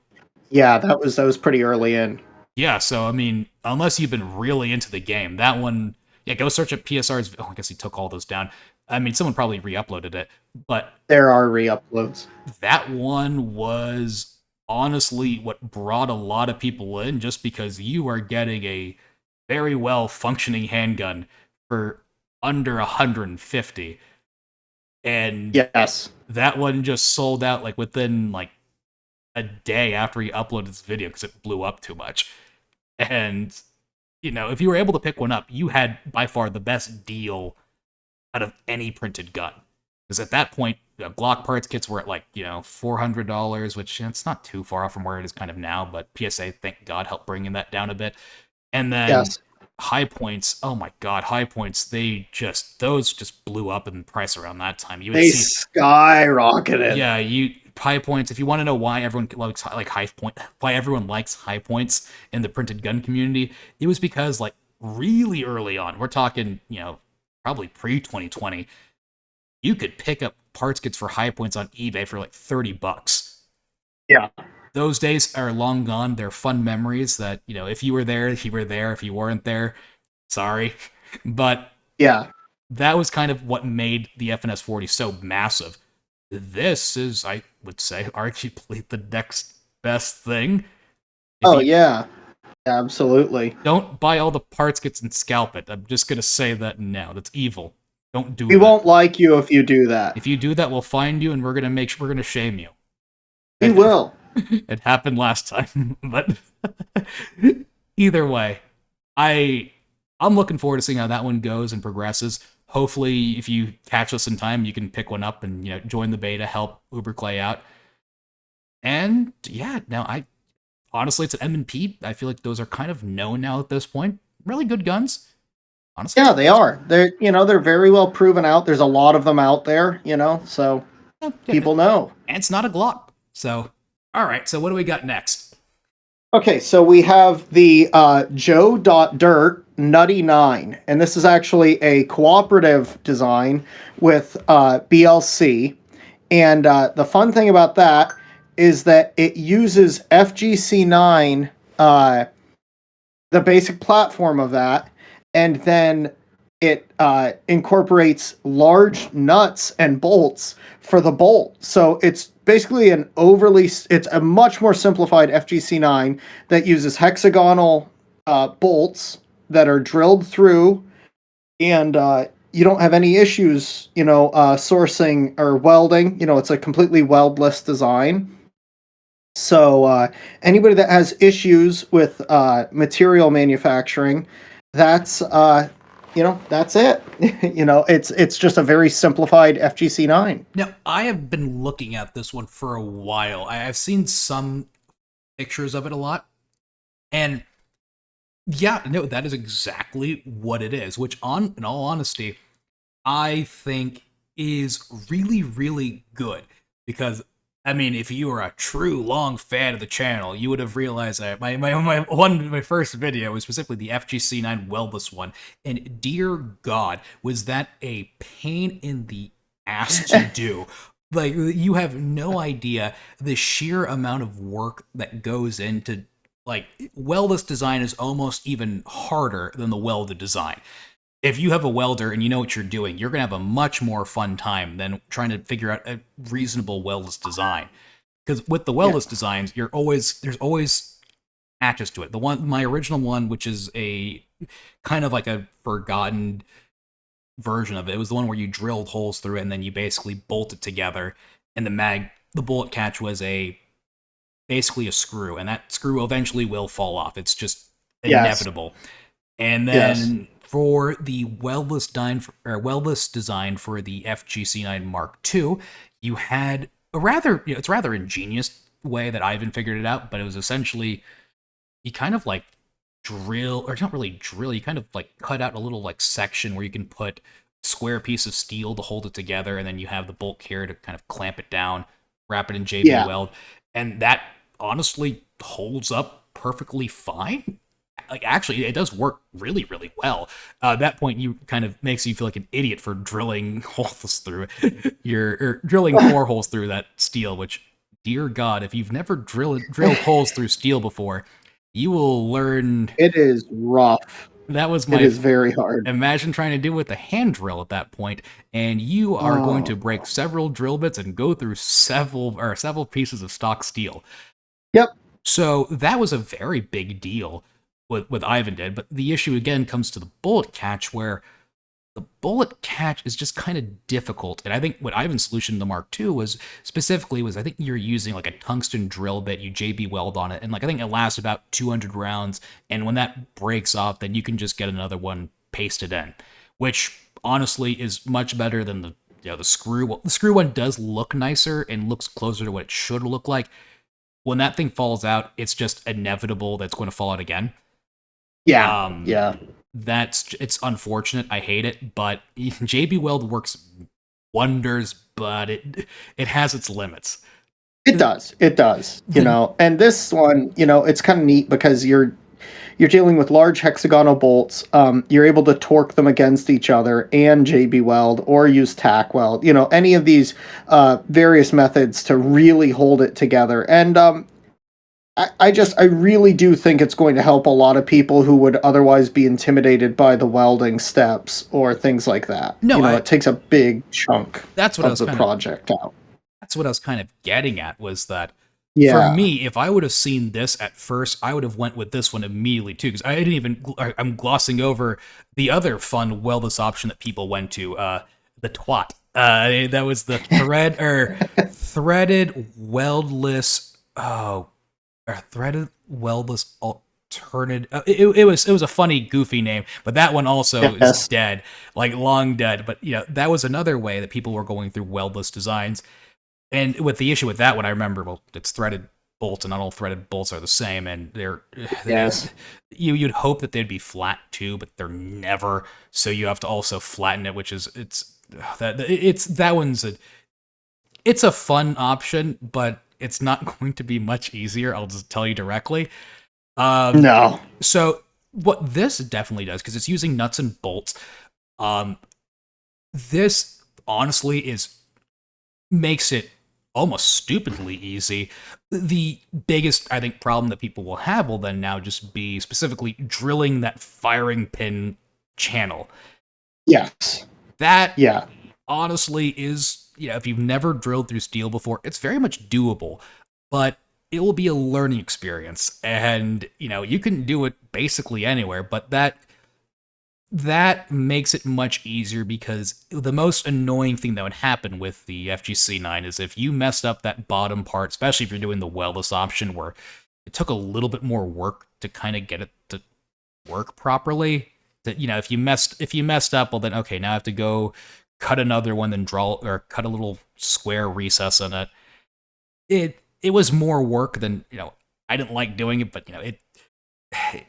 Yeah, that was pretty early in. Yeah, so I mean, unless you've been really into the game, that one, yeah, go search up PSR's. Oh, I guess he took all those down. I mean, someone probably re-uploaded it, but There are re-uploads. that one was honestly what brought a lot of people in, just because you are getting a very well functioning handgun for under 150, and Yes. that one just sold out like within like a day after he uploaded this video because it blew up too much. And you know, if you were able to pick one up, you had by far the best deal out of any printed gun. Because at that point, Glock parts kits were at like, you know, $400, which it's not too far off from where it is kind of now, but PSA, thank God, helped bringing that down a bit. And then Yes. high points, oh my God, high points, those just blew up in price around that time. You would They see, skyrocketed. yeah, high points. If you want to know why everyone likes why everyone likes high points in the printed gun community, it was because like really early on, we're talking, you know, probably pre 2020, you could pick up parts kits for high points on eBay for like $30. Yeah. Those days are long gone. They're fun memories that, you know, if you were there, you were there. If you weren't there, sorry. But Yeah. that was kind of what made the FNS 40 so massive. This is, I would say, arguably the next best thing. Yeah. Absolutely. Don't buy all the parts kits and scalp it. I'm just gonna say that now. That's evil. Don't do We that. won't like you if you do that. If you do that, we'll find you and we're gonna shame you. We will. It happened last time, but either way, I'm looking forward to seeing how that one goes and progresses. Hopefully, if you catch us in time, you can pick one up and, you know, join the beta, help Uber Clay out. And yeah, now honestly, it's an M&P. I feel like those are kind of known now at this point. Really good guns. Honestly, Yeah, they are. They're very well proven out. There's a lot of them out there, so people know. And it's not a Glock. So, all right. So what do we got next? Okay, so we have the Joe.Dirt Nutty 9, and this is actually a cooperative design with BLC. And the fun thing about that is that it uses FGC9, the basic platform of that, and then it incorporates large nuts and bolts for the bolt. So it's basically it's a much more simplified FGC9 that uses hexagonal bolts that are drilled through, and you don't have any issues, sourcing or welding. It's a completely weldless design. So anybody that has issues with material manufacturing, that's that's it. It's just a very simplified FGC9. Now, I have been looking at this one for a while. I've seen some pictures of it a lot, and yeah, no, that is exactly what it is, which in all honesty, I think is really, really good. Because, I mean, if you are a true long fan of the channel, you would have realized that my first video was specifically the FGC9 weldless one, and dear God, was that a pain in the ass to do. Like, you have no idea the sheer amount of work that goes into, like, weldless design is almost even harder than the welded design. If you have a welder and you know what you're doing, you're going to have a much more fun time than trying to figure out a reasonable weldless design. Because with the weldless designs, there's always patches to it. My original one, which is a kind of like a forgotten version of it, it was the one where you drilled holes through it and then you basically bolt it together. And the bullet catch was basically a screw, and that screw eventually will fall off. It's just inevitable. And then for the weldless design for the FGC9 Mark II, you had it's a rather ingenious way that Ivan figured it out, but it was essentially you kind of like drill, or not really drill, you kind of like cut out a little like section where you can put square piece of steel to hold it together, and then you have the bolt here to kind of clamp it down, wrap it in JB Yeah. Weld, and that honestly holds up perfectly fine. Like actually, it does work really, really well. At that point, you kind of makes you feel like an idiot for drilling holes through drilling 4 holes through that steel. Which, dear God, if you've never drilled holes through steel before, you will learn. It is rough. That was It is very hard. Imagine trying to do it with a hand drill at that point, and you are going to break several drill bits and go through several pieces of stock steel. Yep. So that was a very big deal with Ivan did, but the issue again comes to the bullet catch, where the bullet catch is just kind of difficult. And I think what Ivan's solution to Mark II was I think you're using like a tungsten drill bit, you JB weld on it, and like I think it lasts about 200 rounds, and when that breaks off, then you can just get another one pasted in, which honestly is much better than the screw. Well, the screw one does look nicer and looks closer to what it should look like. When that thing falls out, it's just inevitable that's going to fall out again. Yeah. Yeah. It's unfortunate. I hate it, but JB Weld works wonders, but it has its limits. It does. It does. And this one, it's kind of neat because you're dealing with large hexagonal bolts. You're able to torque them against each other and JB weld or use tack weld. Any of these various methods to really hold it together. And I really do think it's going to help a lot of people who would otherwise be intimidated by the welding steps or things like that. No, it takes a big chunk of the project out. That's what I was kind of getting at, was that for me, if I would have seen this at first, I would have went with this one immediately too, because I'm glossing over the other fun weldless option that people went to, the twat. That was the threaded weldless. Threaded weldless alternative. It was a funny, goofy name, but that one also is dead, like long dead. But that was another way that people were going through weldless designs. And with the issue with that one, I remember, it's threaded bolts, and not all threaded bolts are the same. And you'd hope that they'd be flat too, but they're never. So you have to also flatten it, which is it's a fun option, but it's not going to be much easier. I'll just tell you directly. No. So what this definitely does, because it's using nuts and bolts, this honestly makes it almost stupidly easy. The biggest, I think, problem that people will have will then now just be specifically drilling that firing pin channel. Yes. That honestly is, if you've never drilled through steel before, it's very much doable, but it will be a learning experience. And, you can do it basically anywhere, but that makes it much easier, because the most annoying thing that would happen with the FGC9 is if you messed up that bottom part, especially if you're doing the weldless option, where it took a little bit more work to kind of get it to work properly. That, if you messed up, well then, okay, now I have to go cut another one, then draw or cut a little square recess on it. It was more work than, I didn't like doing it, but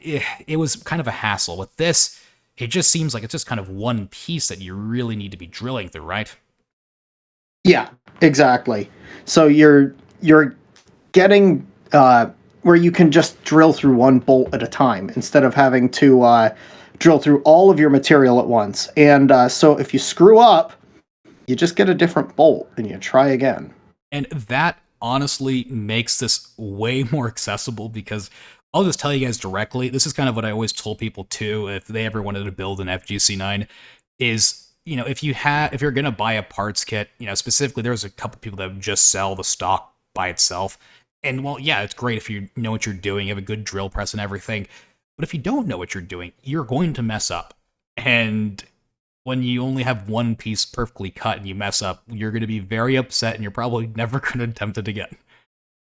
it was kind of a hassle. With this, it just seems like it's just kind of one piece that you really need to be drilling through, right? Yeah, exactly. So you're getting where you can just drill through one bolt at a time instead of having to drill through all of your material at once. And so if you screw up, you just get a different bolt and you try again. And that honestly makes this way more accessible, because I'll just tell you guys directly, this is kind of what I always told people too, if they ever wanted to build an FGC9, is, if you're going to buy a parts kit, specifically, there's a couple people that just sell the stock by itself. And well, yeah, it's great if you know what you're doing, you have a good drill press and everything. But if you don't know what you're doing, you're going to mess up. And when you only have one piece perfectly cut and you mess up, you're going to be very upset, and you're probably never going to attempt it again.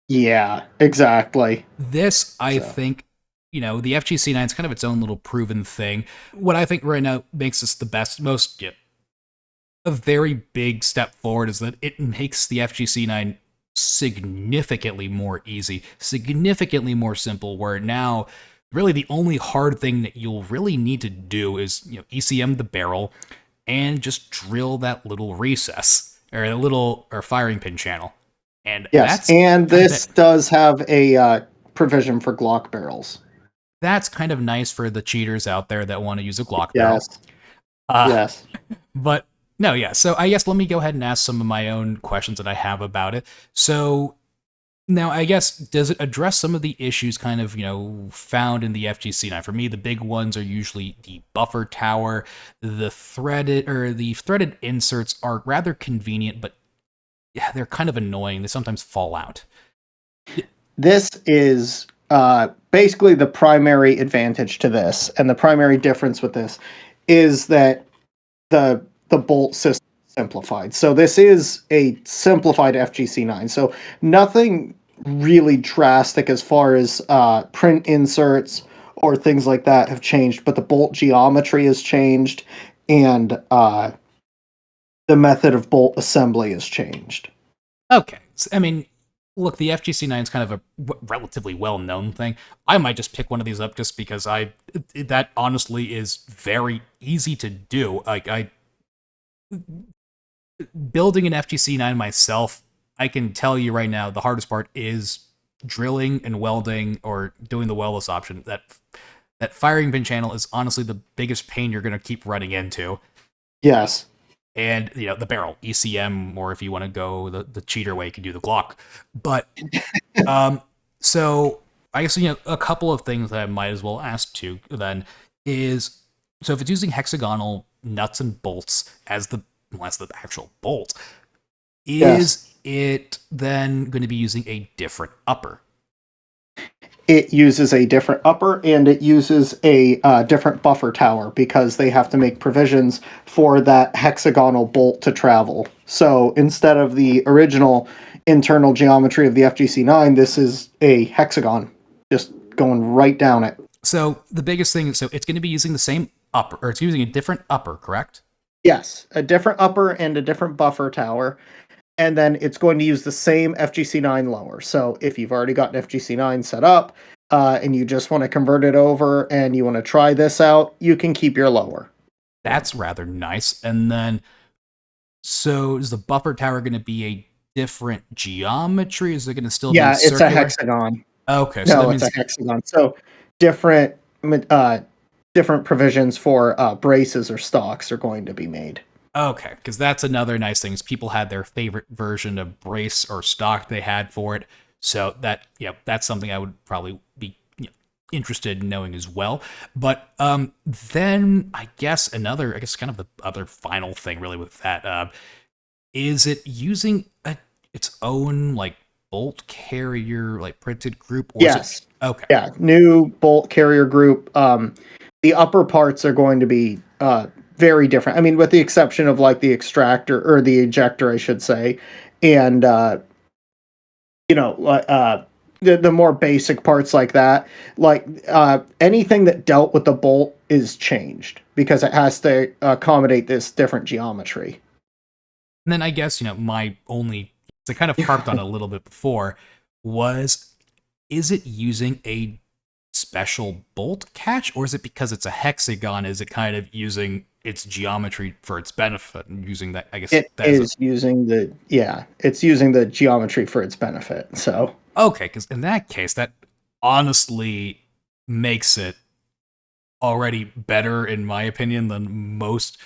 Yeah, exactly. This, I think, the FGC9 is kind of its own little proven thing. What I think right now makes this the best, most a very big step forward is that it makes the FGC9 significantly more easy, significantly more simple, where now really the only hard thing that you'll really need to do is, ECM the barrel and just drill that little recess or a little or firing pin channel. And Yes, that's and kind of this it. does have a provision for Glock barrels. That's kind of nice for the cheaters out there that want to use a Glock barrel. Yes, Uh, yes. but no, yeah. So I guess let me go ahead and ask some of my own questions that I have about it. So now, I guess, does it address some of the issues kind of, found in the FGC? Now, for me, the big ones are usually the buffer tower, the threaded inserts are rather convenient, but yeah, they're kind of annoying. They sometimes fall out. This is basically the primary advantage to this, and the primary difference with this is that the bolt system is simplified. So this is a simplified FGC9. So nothing really drastic as far as print inserts or things like that have changed, but the bolt geometry has changed, and the method of bolt assembly has changed. Okay. I mean, look, the FGC9 is kind of a relatively well-known thing. I might just pick one of these up just because that honestly is very easy to do. Like, building an FGC9 myself, I can tell you right now, the hardest part is drilling and welding or doing the weldless option. That firing pin channel is honestly the biggest pain you're going to keep running into. Yes. And, the barrel, ECM, or if you want to go the cheater way, you can do the Glock. But, so I guess, a couple of things that I might as well ask too then is, so if it's using hexagonal nuts and bolts as the actual bolt, is it then going to be using a different upper? It uses a different upper, and it uses a different buffer tower because they have to make provisions for that hexagonal bolt to travel. So instead of the original internal geometry of the FGC9, this is a hexagon just going right down it. So the biggest thing is, so it's going to be using the same upper, or it's using a different upper, correct? Yes, a different upper and a different buffer tower. And then it's going to use the same FGC9 lower. So if you've already got an FGC9 set up and you just want to convert it over and you want to try this out, you can keep your lower. That's rather nice. And then, so is the buffer tower going to be a different geometry? Is it going to still be It's circular? a hexagon. Okay, so that means it's a hexagon. So different different provisions for braces or stocks are going to be made. okay, because that's another nice thing is people had their favorite version of brace or stock they had for it. So that's something I would probably be interested in knowing as well. But then I guess kind of the other final thing really with that is it using its own like bolt carrier like printed group? Or Yes. Is it, okay. Yeah. New bolt carrier group. The upper parts are going to be very different. I mean, with the exception of like the extractor or the ejector, I should say, and the more basic parts like that, like anything that dealt with the bolt is changed because it has to accommodate this different geometry. And then I guess, my only, I kind of harped on it a little bit before, is it using a special bolt catch, or is it because it's a hexagon, is it kind of using its geometry for its benefit and using that, I guess It's using the geometry for its benefit. So okay, because in that case, that honestly makes it already better, in my opinion, than most.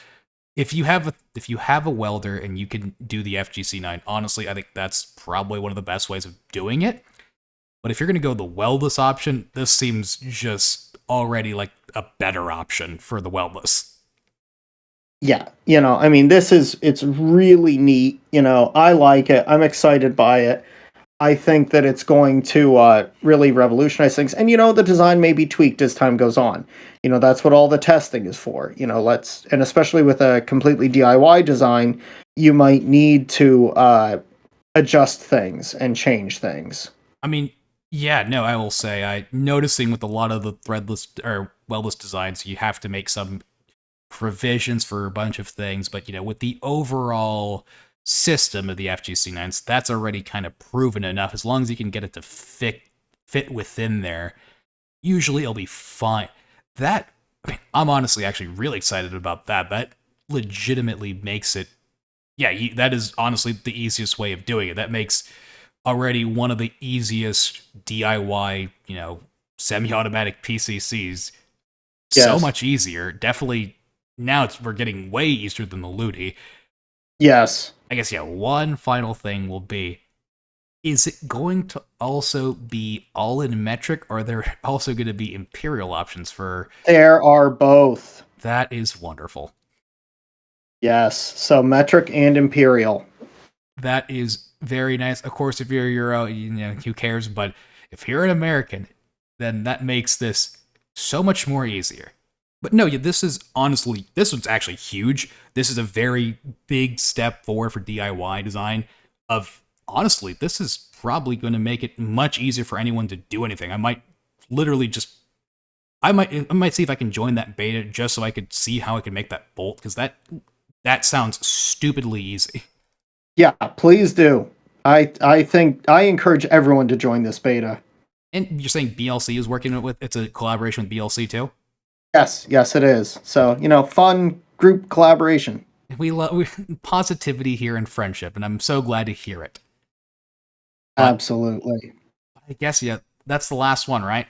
If you have a welder and you can do the FGC9, honestly, I think that's probably one of the best ways of doing it. But if you're going to go the weldless option, this seems just already like a better option for the weldless. yeah, I mean, it's really neat. I like it. I'm excited by it. I think that it's going to really revolutionize things. And, the design may be tweaked as time goes on. That's what all the testing is for. And especially with a completely DIY design, you might need to adjust things and change things. I mean, yeah, no, I will say, noticing with a lot of the threadless or weldless designs, you have to make some provisions for a bunch of things, but with the overall system of the FGC9s, that's already kind of proven enough. As long as you can get it to fit within there, usually it'll be fine. I'm honestly actually really excited about that. That legitimately makes it, that is honestly the easiest way of doing it. That makes already one of the easiest DIY, semi-automatic PCCs so much easier. Definitely now we're getting way easier than the Ludi. Yes. I guess, one final thing will be, is it going to also be all in metric, or are there also going to be imperial options for... There are both. That is wonderful. Yes, so metric and imperial. That is very nice. Of course, if you're a Euro, who cares? But if you're an American, then that makes this so much more easier. But no, this is honestly, this one's actually huge. This is a very big step forward for DIY design. Honestly, this is probably going to make it much easier for anyone to do anything. I might literally I might see if I can join that beta just so I could see how I can make that bolt, because that sounds stupidly easy. Yeah, please do. I think I encourage everyone to join this beta. And you're saying BLC is working with, it's a collaboration with BLC too? Yes, it is. So, fun group collaboration. We love positivity here and friendship, and I'm so glad to hear it. Absolutely. I guess, that's the last one, right?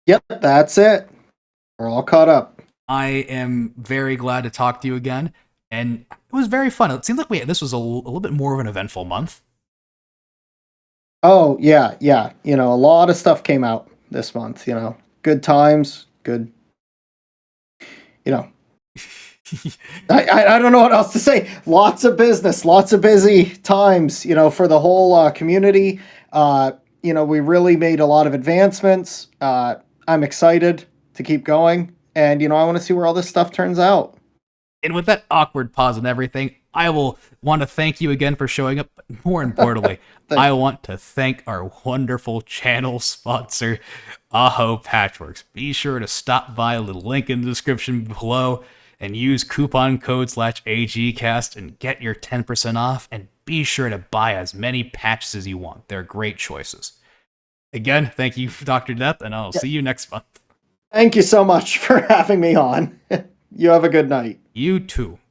Yep, that's it. We're all caught up. I am very glad to talk to you again, and it was very fun. It seemed like this was a little bit more of an eventful month. Oh, yeah. A lot of stuff came out this month, Good times, good... I don't know what else to say. Lots of business, lots of busy times, for the whole community. We really made a lot of advancements. I'm excited to keep going. And, I want to see where all this stuff turns out. And with that awkward pause and everything, I will want to thank you again for showing up. But more importantly, I want to thank our wonderful channel sponsor, Aho Patchworks. Be sure to stop by the link in the description below and use coupon code /AGcast and get your 10% off. And be sure to buy as many patches as you want. They're great choices. Again, thank you, Dr. Death, and I'll see you next month. Thank you so much for having me on. You have a good night. You too.